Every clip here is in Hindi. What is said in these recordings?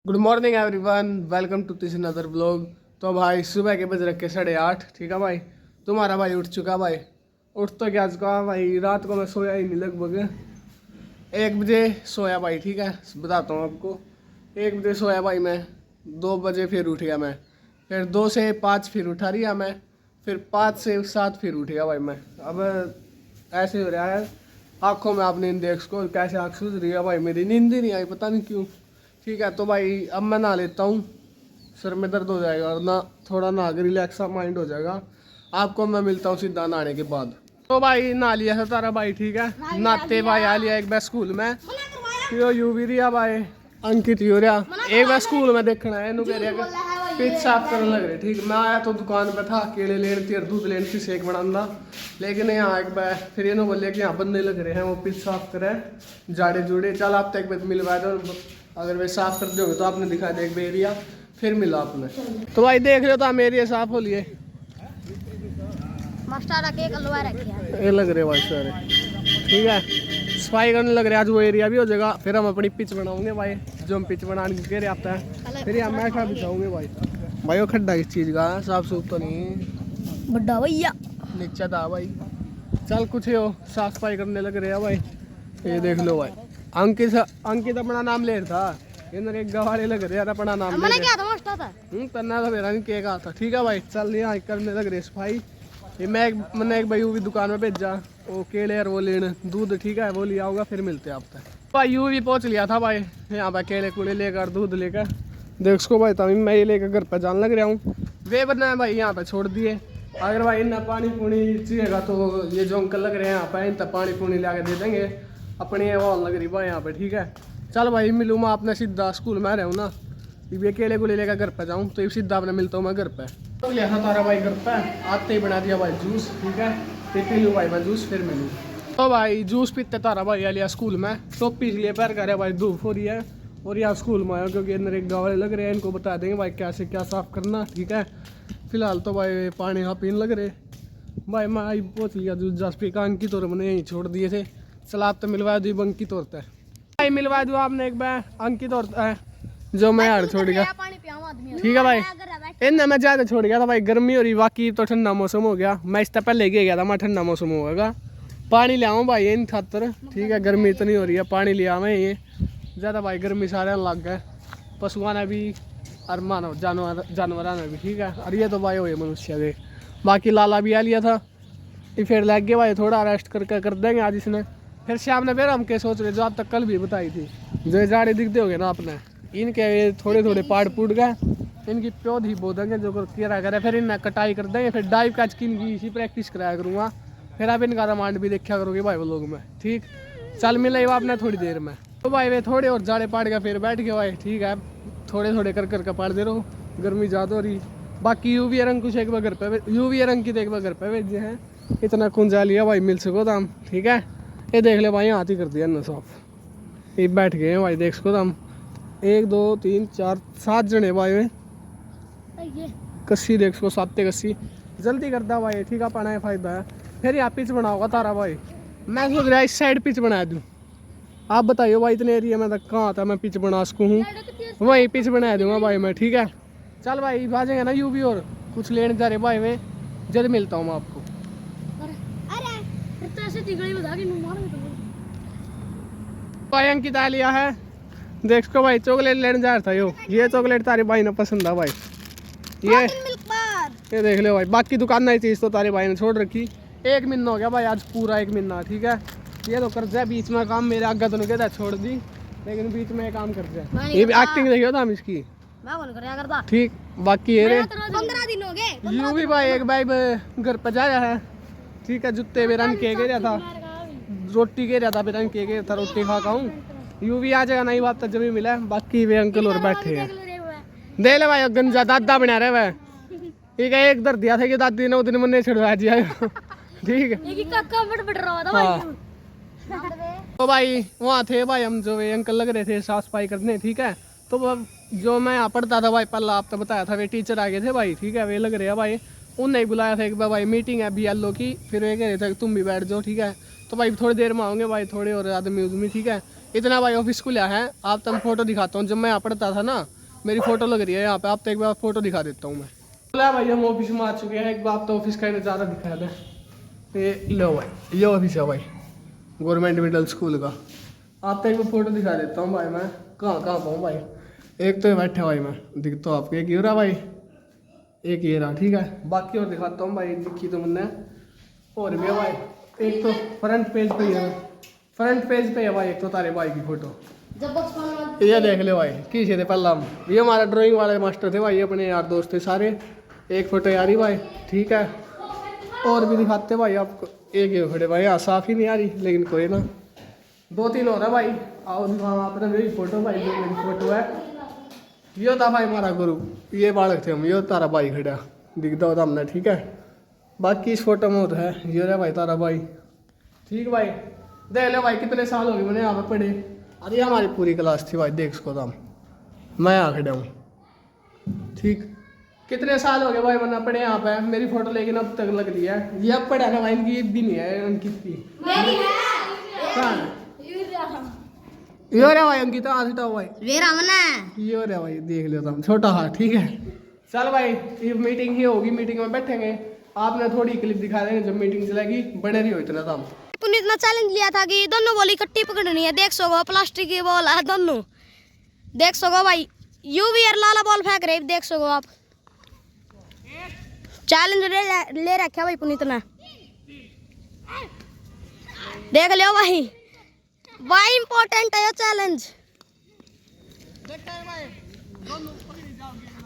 Good morning everyone, welcome to this another blog. तो भाई सुबह के बज रखे 8:30, ठीक है भाई। तुम्हारा भाई उठ चुका भाई। उठ तो क्या चुका भाई, रात को मैं सोया ही नहीं, लगभग 1 बजे सोया भाई, ठीक है। बताता हूँ आपको, 1 बजे सोया भाई मैं, 2 बजे फिर उठ गया मैं, फिर 2 से 5 फिर उठा रिया मैं, फिर 5 से 7 फिर उठ गया भाई मैं। अब ऐसे हो रहा है, आँखों में आप नींद देख सको कैसे आँख सूझ रही है भाई, मेरी नींद ही नहीं आई, पता नहीं क्यों। ठीक है, तो भाई अब मैं नहा लेता हूँ, सर में दर्द हो जाएगा और ना थोड़ा नहा के रिलैक्स सा माइंड हो जाएगा। आपको मैं मिलता हूँ सीधा नहाने के बाद। तो भाई नहा लिया था तारा भाई, ठीक है। नहाते भाई आ लिया एक बार स्कूल में, यो यू भी रिया भाई, अंकित हो रहा एक बार स्कूल में देखना है, इन्हों कह रहा पिच साफ करने लग रहे। ठीक, मैं आया तो दुकान पे था, केले लेने थी और दूध लेनी थी, शेक बनाना। लेकिन यहाँ एक बार फिर इन्होंने बोले कि यहाँ बंदे लग रहे हैं, वो पिच साफ करे जाड़े जुड़े, चल आप तक एक बार मिलवा दो, अगर वे साफ कर दोगे तो आपने दिखा दे एक एरिया, फिर मिला आपने। तो भाई देख लो तो हम एरिया साफ हो लिए, ये लग रहे भाई सारे, ठीक है। सफाई करने लग रहे आज, वो एरिया भी हो जाएगा, फिर हम अपनी पिच बनाओगे भाई, जो हम पिच बनाने के लिए आता है, फिर हम मैठा बिछाओगे भाई। भाई वो खड्डा किस चीज़ का, साफ सूफ तो नहीं बड़ा भैया नीचा था भाई। चल कुछ हो, साफ सफाई करने लग रहे हैं भाई। ये देख लो भाई, अंकित अंकित अपना नाम ले रहा था, इधर एक गवारे लग रहे अपना नाम ले रहे, तन्ना था मेरा नहीं केक आता, ठीक है भाई। चल यहाँ करने लग रहे सफाई। ये मैंने एक भाई भी दुकान में भेजा, वो केले और वो लेने दूध, ठीक है, वो लिया होगा, फिर मिलते हैं आप तक। भाई यू भी पहुँच लिया था भाई यहाँ पर, केले कूले लेकर दूध लेकर, देख उसको भाई, तभी मैं ये लेकर घर पर जाने लग रहा हूँ। वे बना भाई यहाँ पर छोड़ दिए, अगर भाई इतना पानी पुनी चाहिएगा तो ये जो अंकल लग रहे हैं यहाँ पर, इन तक पानी पुनी ला के दे देंगे, अपनी वॉल लग रही भाई यहाँ पर, ठीक है। चल भाई मिलूँ मैं अपने सीधा, स्कूल में रहा हूँ ना, ये केले को लेकर घर पर जाऊँ तो सीधा अपने मिलता हूँ मैं घर पर। तो लिया था तारा भाई घर पर, आते ही बना दिया भाई जूस, ठीक है। फिर पी लूँ भाई मैं जूस, फिर मिलूँ। तो भाई जूस पीते तारा भाई आ लिया स्कूल में, तो पी लिए पैर कर भाई, धूप हो रही है और यहाँ स्कूल में आया क्योंकि अंदर एक गाँव लग रहे हैं, इनको बता देंगे भाई कैसे क्या साफ़ करना, ठीक है। फिलहाल तो भाई पानी यहाँ पीने लग रहे भाई, मैं आई पहुँच लिया जूस जास पी का, अंकित और मैंने यहीं छोड़ दिए थे। सलाद तो मिलवा दी, अंकित और भाई मिलवा दूँ आपने एक बार, अंकित और जो मैं यार छोड़ गया, ठीक है भाई। इन्हें मैं ज़्यादा छोड़ गया था भाई, गर्मी हो रही, बाकी तो ठंडा मौसम हो गया, मैं इससे पहले गया था, मैं ठंडा मौसम होगा, पानी ले आऊँ भाई इन खातर, ठीक है। गर्मी इतनी हो रही है, पानी ले आवे ये ज़्यादा भाई, गर्मी सारे लग गए, पशुओं ने भी और मानव जानवर ने भी, ठीक है। और ये तो भाई हुए मनुष्य के, बाकी लाला भी आ लिया था, ये फिर लग गया भाई, थोड़ा रेस्ट करके कर देंगे आज इसने, फिर शाम ने फिर हम क्या सोच रहे, जो आप तक कल भी बताई थी, जो जाड़े दिखते हो गए ना अपने, इनके थोड़े थोड़े पाड़ फूट गए, इनकी पौध ही बो देंगे जो किया करे, फिर इन्हें कटाई कर देंगे, फिर डाइव कैच की इनकी इसी प्रैक्टिस कराया करूँगा, फिर आप इनका रिमांड भी देखा करोगे भाई वो लोग में, ठीक। चल मिले आपने थोड़ी देर में। तो भाई वे थोड़े और जाड़े पाड़ गया, फिर बैठ गए भाई, ठीक है। थोड़े थोड़े कर पाड़ दे रहो, गर्मी ज़्यादा हो रही। बाकी यूवी रंग कुछ एक बार घर पे, यूवी रंग की देख बार घर पे भेजे हैं, इतना कुंजा लिया भाई, मिल सको दाम, ठीक है। ये देख ले भाई, हाथ ही कर दिया ना साफ, ये बैठ गए हैं भाई, देख सको दाम 1 2 3 4 7 जने भाई में, कस्सी देख सको, 7 कस्सी जल्दी करता भाई, ठीक है। पाना फायदा है, फिर यहाँ पिच बनाओगा तारा भाई, मैं सोच रहा इस साइड पिच बना दूँ, आप बताइए भाई इतने एरिया में तक कहाँ आता मैं पिच बना सकूँ हूँ, वही पिच बना दूंगा भाई मैं, ठीक है। चल भाई भाजेंगे ना यू भी, और कुछ लेने जा रहे भाई, मैं जल्द मिलता हूँ मैं आपको। भाई अंकित आ लिया है, देख को भाई चॉकलेट लेने जा रहा था, ये चॉकलेट तारे भाई ने पसंद है भाई, ये देख ले भाई। बाकी दुकान नहीं चीज़ तो तारे भाई ने छोड़ रखी, 1 महीना हो गया भाई, आज पूरा 1 महीना, ठीक है। ये तो कर्जा बीच में काम मेरे आगे तो नहीं कहता छोड़ दी, लेकिन बीच में काम कर्जा, ये भी एक्टिंग देखियो था हम इसकी, ठीक। बाकी ये 15 दिन हो गए, यूं भी भाई एक भाई घर पर जा रहा है, ठीक है। जूते बेरन के गया था, रोटी के रहा था, बेरन के गया था, रोटी खा खाऊं, यूं भी आ जाएगा, नहीं बात तो जब भी मिला। बाकी वे अंकल और बैठे हैं, दे ले भाई गंजा दादा बना रहे वह, ठीक है। एक दर दिया था कि दादी ने, दिन मैंने छुड़वा दिया, ठीक है। तो भाई वहाँ थे भाई हम, जो वे अंकल लग रहे थे साफ सफाई करने, ठीक है। तो जो मैं यहाँ पढ़ता था भाई, पहला आप तो बताया था, वे टीचर आ गए थे भाई, ठीक है। वे लग रहे हैं भाई, उनने ही बुलाया था एक बार भाई, मीटिंग है BLO की, फिर वे कह रहे थे तुम भी बैठ जाओ, ठीक है। तो भाई थोड़ी देर में आओगे भाई, थोड़े और आदमी उदमी, ठीक है। इतना भाई ऑफिस खुला है। आप तक फोटो दिखाता हूँ, जब मैं यहाँ पढ़ता था ना मेरी फोटो लग रही है यहाँ पे, आप तो एक बार फोटो दिखा देता हूँ मैं। बोला भाई हम ऑफिस में आ चुके हैं, एक बार तो ऑफिस का नज़ारा दिखाया था। ये लो भाई, ये ऑफिस है भाई गवर्नमेंट मिडिल स्कूल का। आप तक एक फोटो दिखा देता हूँ भाई मैं, कहाँ कहाँ पाऊँ भाई। एक तो बैठे भाई मैं दिखता हूँ आपको, एक ये रहा भाई, एक ये रहा, ठीक है। बाकी और दिखाता हूँ भाई, दिखी तो मैंने और भी है भाई। एक तो फ्रंट पेज पे ही है, फ्रंट पेज पे है भाई एक तो तारे भाई की फोटो। ये देख ले भाई, किसी थे पहला हम, ये हमारा ड्राइंग वाले मास्टर थे भाई, ये अपने यार दोस्त थे सारे। एक फोटो यारी भाई, ठीक है। और भी दिखाते भाई आपको, एक ये खड़े भाई, यहाँ साफ ही नहीं आ रही लेकिन कोई ना, 2-3 और है भाई। आओ दिखाओ आपने मेरी फोटो भाई, जो मेरी फोटो है। ये था भाई हमारा गुरु, ये बालक थे हम, ये तारा भाई खड़ा दिखता होता हमने, ठीक है। बाकी इस फोटो में होता है ये रहा भाई तारा भाई, ठीक भाई। देख लो भाई कितने साल हो गए मैंने यहाँ पे पढ़े। अरे हमारी पूरी क्लास थी भाई, देख सको हम, मैं यहाँ खड़ा हूँ, ठीक। कितने साल हो गए भाई मैंने पढ़े यहाँ पे, मेरी फोटो लेकिन अब तक लग रही है। ये अब पढ़ा ना भाई, इनकी एक भी नहीं है अंकित की। ये रहा भाई अंकिता, आज हटाओ भाई, ये रहा भाई, देख लेता हूँ छोटा हाँ, ठीक है। चल भाई ये मीटिंग ही होगी, मीटिंग में बैठेंगे, आपने थोड़ी क्लिप दिखा देंगे जब मीटिंग चलेगी, बड़े नहीं हो इतना दाम। पुनीत ने चैलेंज लिया था कि दोनों बॉल इकट्ठी पकड़नी है, देख सको प्लास्टिक की बॉल है दोनों, देख सको भाई। यूवी और लाला बॉल फेंक रहे, देख सको आप। चैलेंज ले रखा भाई पुनीत ने, देख लो भाई, भाई इम्पोर्टेंट है ये चैलेंज।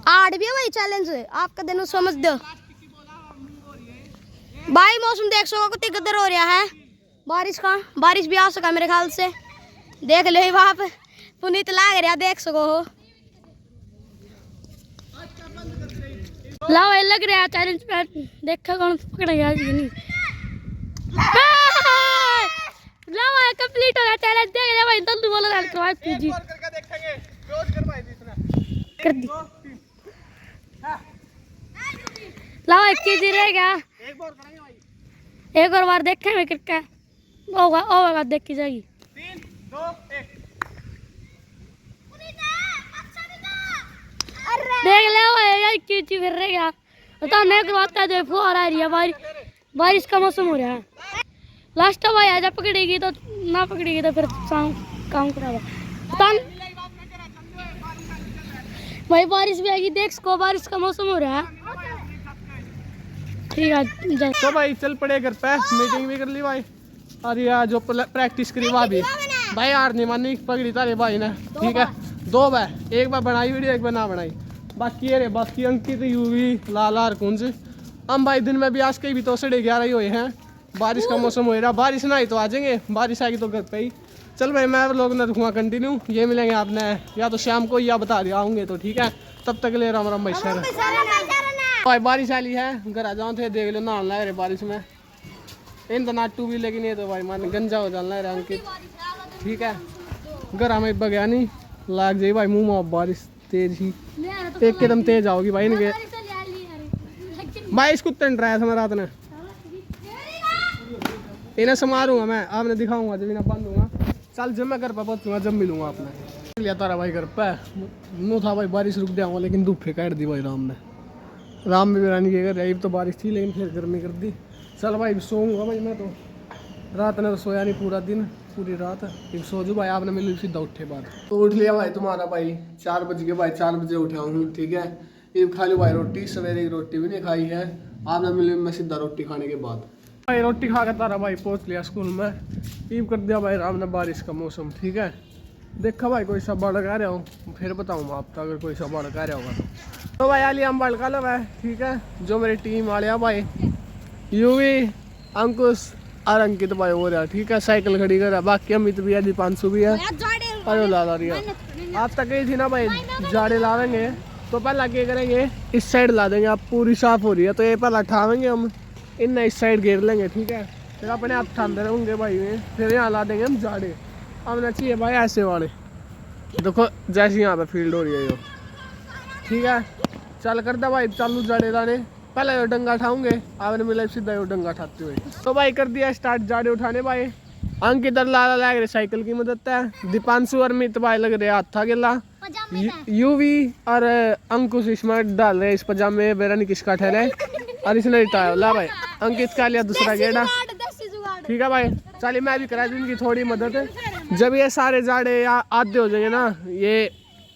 आड़ भी है भाई चैलेंज, आपका दिन समझ दो भाई। मौसम देख सको कितनी गदर हो रहा है बारिश का, बारिश भी आ सका मेरे ख्याल से, देख लो वहाँ पे पुनीत लाग रहा, देख सको हो। लाओ लग रहा है चैलेंज पे, देखा कौन पकड़ेगा कि नहीं। लाओ कंप्लीट हो गया चैलेंज, देख ले भाई तंदू बोला था करवा कीजिए, करके देखेंगे रोज करवाई दी इसने, कर दी। लाओ एक चीज रहेगा, एक बार करेंगे भाई, एक और बार देखेंगे करके, होगा देख की जाएगी। 3, 2, 1 देख ले भाई यार चीज फिर रहेगा, तो नहीं करवाता जो फुहार आ रही है, बारिश का मौसम हो रहा है। लास्ट भाई आजा पकड़ेगी तो ना पकड़ेगी तो फिर काम खराब है भाई। बारिश भी आएगी, देख सको बारिश का मौसम हो रहा है, ठीक है। तो भाई चल पड़े घर पे, मीटिंग भी कर ली भाई, और यार जो प्रैक्टिस करी वहाँ भी भाई, यार नहीं मानी पकड़ी तारे भाई ने, ठीक है। 2 बार, एक बार बनाई वीडियो, एक बार ना बनाई। बाकी ये रे बाकी अंकित, यूवी, लाला और कुंज हम भाई दिन में भी आज के भी तो 11:30 ही हुए हैं। बारिश का मौसम हो रहा, बारिश ना आई तो आ जाएंगे, बारिश आएगी तो घर पे ही। चल भाई मैं लोग ना रखूँगा कंटिन्यू, ये मिलेंगे आपने या तो शाम को या बता दिया आऊँगे तो, ठीक है। तब तक ले राम राम भाई सर। भाई बारिश आली है, घर आ जाओ थे, देख लो नहाने लग रहे बारिश में, इन तो नाटू भी, लेकिन ये तो भाई मान गंजा हो जाना है अंकित, ठीक है। घर में बगया नहीं लाग जाए भाई मुँह में बारिश तेज ही, एकदम तेज आओगी भाई इनके भाई। इसको तंड रहा था मैं रात ने, इन्हें समारूंगा मैं, आपने दिखाऊंगा जब इन्हें बांधूंगा। चल जब मैं घर पर पहुंचूंगा जब मिलूंगा आपने। लिया तारा भाई घर पे नू था भाई, बारिश रुक जाऊंगा लेकिन धूप काट दी भाई राम ने, राम भी रानी के घर रही तो बारिश थी लेकिन फिर गर्मी कर दी। चल भाई सोऊंगा भाई मैं तो, रात ने तो सोया नहीं पूरा दिन, पूरी रात एक सो जू भाई। आपने मिली सीधा उठे बाद तो उठ लिया भाई तुम्हारा भाई, 4 बज गए भाई, 4 बजे उठा हूँ, ठीक है। ये खा ली भाई रोटी, सवेरे की रोटी भी नहीं खाई है, आपने मिली मैं सीधा रोटी खाने के बाद भाई रोटी खा कर तारा भाई पहुँच लिया स्कूल में। ईब कर दिया भाई राम ने बारिश का मौसम, ठीक है। देखा भाई कोई सब बाढ़ आ रहा हूँ फिर बताऊँगा आपको, अगर कोई सब बाढ़ आ रहा होगा तो भाई आलिया हम बाढ़ का लो है, ठीक है। जो मेरी टीम वाले हैं भाई, यूवी, अंकुश और अंकित भाई हो रहा, ठीक है। साइकिल खड़ी कर रहा, बाकी अमित भी है, दीपांशु भी है, अरे ला रही है। आप तक गई थी ना भाई, जाड़े ला देंगे तो पहला क्या करेंगे, इस साइड ला देंगे, आप पूरी साफ हो रही है तो ये पहला उठावेंगे हम, इन इस साइड घेर लेंगे, ठीक है। फिर अपने आप ठांदे रहेंगे भाई में, फिर यहाँ ला देंगे हम जाड़े। हमने चाहिए भाई ऐसे वाले, देखो जैसे यहाँ पे फील्ड हो रही है यो, ठीक है। चल कर दे भाई चालू जाड़े लाने, पहले यो डंगा उठाऊंगे, आपने मिला सीधा यो डंगा उठाते हुए। तो भाई कर दिया स्टार्ट जाड़े उठाने भाई, अंकित लाला लग रहे साइकिल की मदद है। दीपांशु और मित भाई लग रहे हाथ था गिला। यूवी और अंकुश इसमें डाल रहे इस पजामे बेरन किसका ठहरे और इसने रिटाया ला भाई। अंकित का लिया दूसरा गेड़ा। ठीक है भाई, चलिए मैं भी करा दूँ इनकी थोड़ी मदद। जब ये सारे जाड़े या आधे हो जाएंगे ना, ये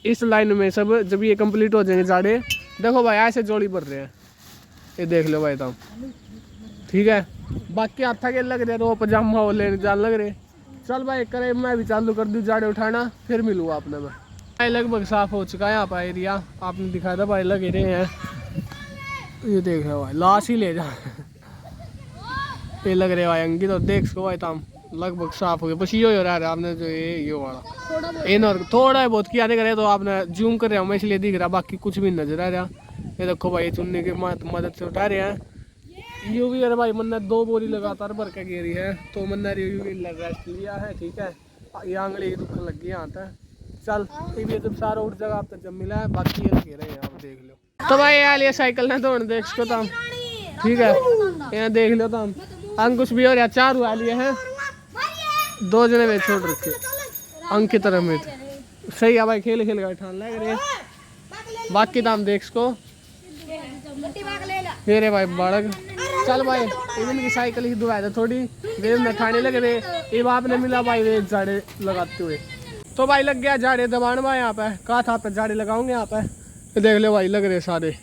इस लाइन में सब जब ये कंप्लीट हो जाएंगे जाड़े, देखो भाई ऐसे जोड़ी बढ़ रहे हैं, ये देख लो भाई तुम। ठीक है, बाकी हाथा के लग रहे रो पजामा हो लेने जान लग रहे। चल भाई करे मैं भी चालू कर दूँ जाड़े उठाना, फिर मिलूँ आपने मैं। भाई लगभग साफ हो चुका है यहाँ पर एरिया, आपने दिखाया था भाई लगे रहे हैं। ये देख लो भाई लाश ही ले जा ये लग रहे भाई अंकित और देख सको भाई तुम लगभग साफ हो गया। बस यो हो रहा है आपने जो ये वाला इन और थोड़ा बहुत किया नहीं करे तो आपने जूम कर रहा हूँ मैं इसलिए दिख रहा, बाकी कुछ भी नजर आ रहा। ये देखो भाई चुनने की मदद से उठा रहे हैं। यू भी अरे भाई मन्ना 2 बोरी लगातार भर के गिरी है तो मन्ना रेस्ट लिया है। ठीक है, ये आंगली दुख लग गई यहाँ तक। चल ये जब सारा उठ जाएगा आप तक जब मिला है, बाकी ये लगे रहे हैं आप देख लो। तो भाई यार ये साइकिल ना दौड़ देख सको तुम। ठीक है, यहाँ देख लो तुम अंकुश भी और 4 हुआ लिए हैं, 2 जने में छोड़ रखे अंकित और अमित। सही है भाई, खेल खेल कर ठान लग रहे। बाकी दाम देख सको ये रे भाई बाड़क। चल भाई इवन की साइकिल ही दुआ था थोड़ी देर में ठाने लग रहे। ये बाप ने मिला भाई वे झाड़े लगाते हुए, तो भाई लग गया झाड़े दबान भाई। यहाँ पे कहा था पे झाड़े लगाऊंगे यहाँ पे, ये देख लो भाई लग रहे सारे।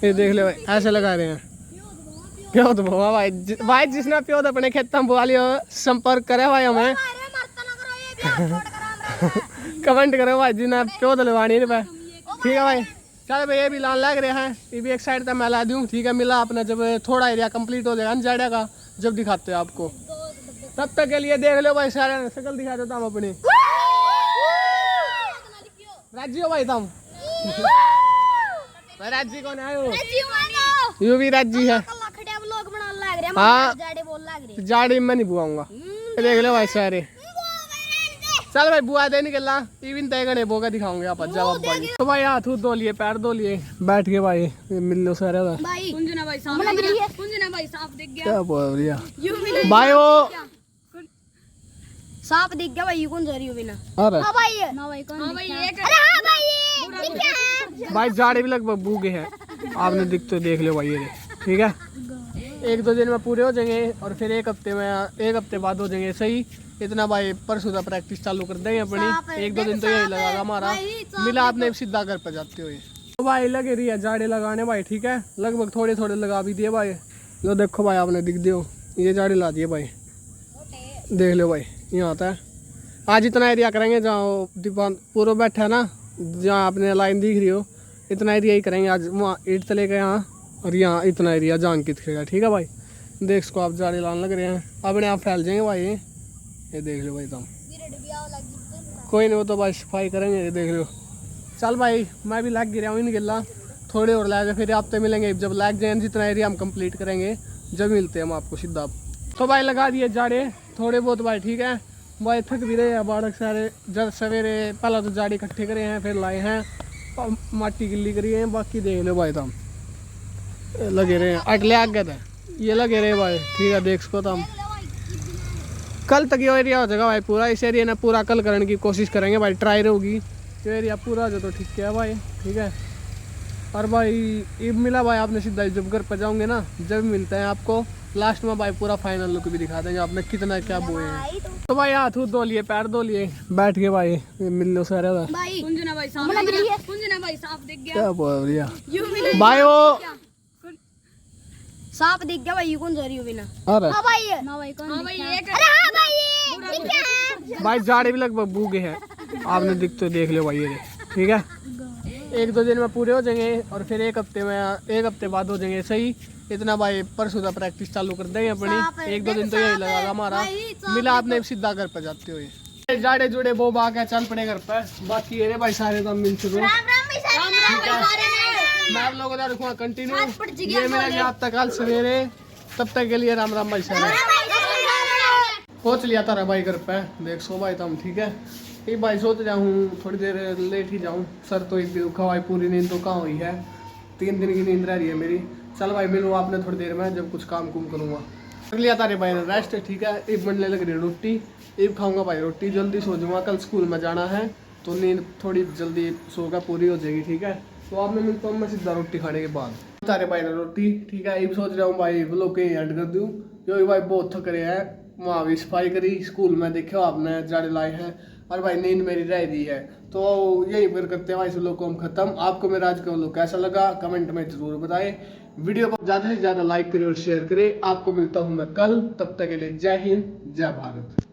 ये देख ले भाई ऐसे लगा रहे हैं। प्यो तो बोवा भाई भाई जिसने प्यो तो अपने खेत में बोआ लियो संपर्क करे भाई हमें कमेंट करो भाई जिन्हें प्यो तो लगवानी नहीं पे। ठीक है भाई, चल भाई ये भी लान लग रहे हैं, ये भी एक साइड तक मैं ला दूँ। ठीक है, मिला अपना जब थोड़ा एरिया कंप्लीट हो जाएगा जाड़े का जब दिखाते हैं आपको, तब तक के लिए देख लो भाई सारे शक्ल दिखा देता हूँ अपनी। राजी हो भाई तुम राजी कौन है यू भी राजी है। हाँ जाड़े में नहीं बुआऊंगा, देख लो भाई सारे। चल भाई बुआ दे निकलना इवन तय गणे बोगा दिखाऊंगे आप जवाब भाई। तो भाई हाथ धो लिए पैर धो लिए बैठ के भाई मिल लो सारे भाई। क्या बोल रहा भाई वो सांप दिख गया भाई कौन जा रही हो बिना। अरे हां भाई हां भाई कौन दिख गया। अरे हां भाई दिख गया भाई जाड़े भी लगभग बूगे हैं आपने दिख तो देख लो भाई ये। ठीक है, 1-2 दिन में पूरे हो जाएंगे और फिर एक हफ्ते बाद हो जाएंगे सही। इतना भाई परसों का प्रैक्टिस चालू कर देंगे अपनी, 1-2 दिन तो यही लगेगा हमारा। मिला आपने सीधा घर पे जाते हुए तो भाई लगे रही है जाड़े लगाने भाई। ठीक है, लगभग थोड़े थोड़े लगा भी दिए भाई। लो देखो भाई आपने दिख दियो ये जाड़े ला दिए भाई, देख लो भाई यहाँ आता है। आज इतना एरिया करेंगे जहाँ दीपान पूरा बैठा है ना, जहाँ आपने लाइन दिख रही हो इतना एरिया ही करेंगे आज। वहाँ ईट तले का यहाँ और यहाँ इतना एरिया जहाँ अंकित खेगा। ठीक है भाई, देख सको आप जाड़े लाने लग रहे हैं अपने आप फैल जाएंगे भाई। ये देख लो भाई तुम, कोई नहीं वो तो भाई सफाई करेंगे। ये देख लो। चल भाई मैं भी लग गिरा हूँ इन गिल्ला थोड़े और लाए फिर आप तो मिलेंगे जब लग जाए जितना एरिया हम कंप्लीट करेंगे जब मिलते हैं हम आपको सीधा। तो भाई लगा दिए जाड़े थोड़े बहुत भाई। ठीक है भाई, थक भी रहे हैं बाड़क सारे। जब सवेरे पहला तो जाड़े इकट्ठे करे हैं फिर लाए हैं माटी गिल्ली करी है। बाकी देख लो भाई तुम लगे रहे हैं अटले आगे थे ये लगे रहे भाई। ठीक है, देख सको तुम कल तक ये एरिया हो जाएगा भाई पूरा। इस एरिया ने पूरा कल करने की कोशिश करेंगे भाई, ट्राई रहेगी तो एरिया पूरा हो जाए तो ठीक है भाई। ठीक है, और भाई ये मिला भाई आपने सीधा जब घर पर जाओगे ना जब मिलते हैं आपको लास्ट में भाई पूरा फाइनल लुक भी दिखा देंगे आपने कितना क्या बोए हैं। तो भाई हाथ धो लिए पैर धो लिए बैठ के भाई मिल लो सारे भाई। क्या बोल रहा भाई वो सांप दिख गया भाई कौन जा रही हो बिना। अरे हां भाई हां भाई कौन दिख गया। अरे हां भाई दिख गया भाई जाड़े भी लगभग बूगे हैं आपने दिख तो देख लो भाई ये। ठीक है, 1-2 दिन में पूरे हो जाएंगे और फिर एक हफ्ते बाद हो जाएंगे सही। इतना भाई परसों का प्रैक्टिस चालू कर देंगे अपनी, 1-2 दिन तो यही लगेगा हमारा। मिला आपने सीधा घर पे जाते हुए जाड़े जुड़े वो बाग है चल पड़े घर पर। बाकी ये भाई सारे तो मिल चुके मैं आप लोगों को रखूँगा कंटिन्यू। ये मेरा जो आप तक कल सवेरे तब तक के लिए राम राम भाई सारे पहुँच लिया तारा भाई घर पे देख सो भाई तुम। ठीक है, एक भाई सोच जाऊँ थोड़ी देर लेट ही जाऊँ सर तो एक भी दुखा भाई पूरी नींद तो कहाँ हुई है 3 दिन की नींद रह रही है मेरी। चल भाई मिलूँ आपने थोड़ी देर में जब कुछ काम कुम करूँगा। कर लिया तारे भाई ने रेस्ट, ठीक है। एक बनने लग रही है रोटी, एक खाऊंगा भाई रोटी, जल्दी सो जाऊंगा, कल स्कूल में जाना है तो नींद थोड़ी जल्दी सो कर पूरी हो जाएगी, ठीक है। तो आप मैं मिलता हूँ मैं सीधा रोटी खाने के बाद। तारे भाई ने रोटी, ठीक है। एक सोच रहा हूँ भाई व्लॉग के एंड कर दूँ, क्योंकि भाई बहुत थक रहे हैं, वहाँ भी सफाई करी, स्कूल में देखो आपने जाड़े लाए हैं, और भाई नींद मेरी रह रही है। तो यही पर करते हैं भाई इस व्लॉग को हम खत्म। आपको मेरा आज का व्लॉग कैसा लगा कमेंट में जरूर बताएं, वीडियो को ज़्यादा से ज़्यादा लाइक करें और शेयर करें। आपको मिलता हूँ मैं कल, तब तक के लिए जय हिंद जय भारत।